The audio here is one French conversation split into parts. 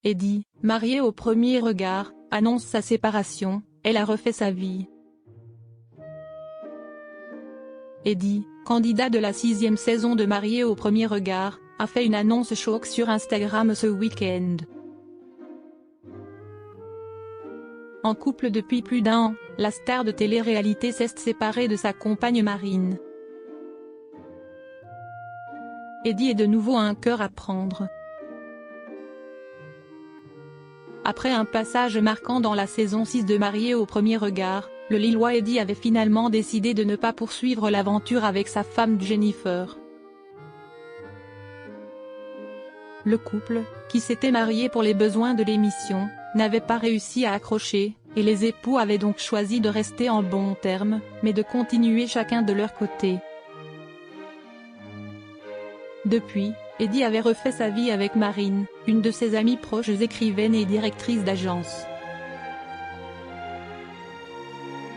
Eddie, marié au premier regard, annonce sa séparation, elle a refait sa vie. Eddie, candidat de la 6e saison de Marié au premier regard, a fait une annonce choc sur Instagram ce week-end. En couple depuis plus d'1 an, la star de télé-réalité s'est séparée de sa compagne Marine. Eddie est de nouveau un cœur à prendre. Après un passage marquant dans la saison 6 de Marié au premier regard, le Lillois Eddie avait finalement décidé de ne pas poursuivre l'aventure avec sa femme Jennifer. Le couple, qui s'était marié pour les besoins de l'émission, n'avait pas réussi à accrocher, et les époux avaient donc choisi de rester en bons termes, mais de continuer chacun de leur côté. Depuis, Eddie avait refait sa vie avec Marine, une de ses amies proches écrivaine et directrice d'agence.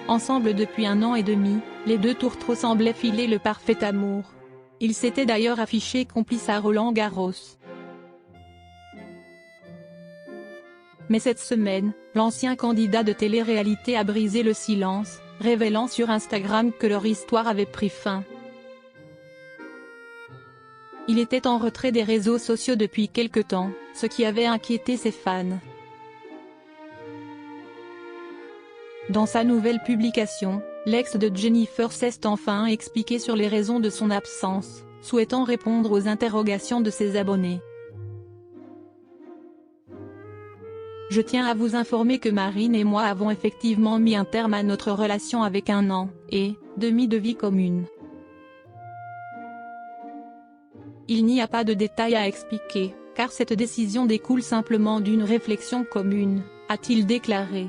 Ensemble depuis 1 an et demi, les deux tourtereaux semblaient filer le parfait amour. Ils s'étaient d'ailleurs affichés complices à Roland-Garros. Mais cette semaine, l'ancien candidat de télé-réalité a brisé le silence, révélant sur Instagram que leur histoire avait pris fin. Il était en retrait des réseaux sociaux depuis quelque temps, ce qui avait inquiété ses fans. Dans sa nouvelle publication, l'ex de Jennifer s'est enfin expliqué sur les raisons de son absence, souhaitant répondre aux interrogations de ses abonnés. Je tiens à vous informer que Marine et moi avons effectivement mis un terme à notre relation avec 1 an et demi de vie commune. Il n'y a pas de détails à expliquer, car cette décision découle simplement d'une réflexion commune, a-t-il déclaré.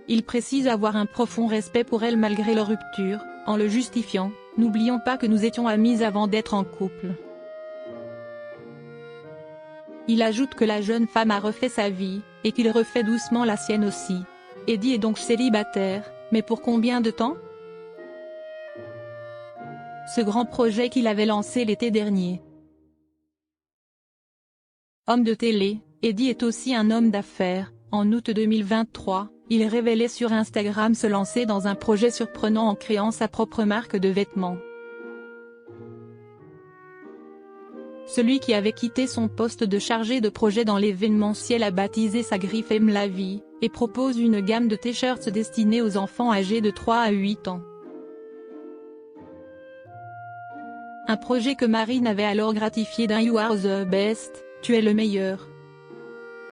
Il précise avoir un profond respect pour elle malgré leur rupture, en le justifiant, « N'oublions pas que nous étions amis avant d'être en couple ». Il ajoute que la jeune femme a refait sa vie, et qu'il refait doucement la sienne aussi. Eddie est donc célibataire, mais pour combien de temps ? Ce grand projet qu'il avait lancé l'été dernier. Homme de télé, Eddie est aussi un homme d'affaires. En août 2023, il révélait sur Instagram se lancer dans un projet surprenant en créant sa propre marque de vêtements. Celui qui avait quitté son poste de chargé de projet dans l'événementiel a baptisé sa griffe Aime la vie, et propose une gamme de t-shirts destinés aux enfants âgés de 3 à 8 ans. Un projet que Marine avait alors gratifié d'un « You are the best », tu es le meilleur.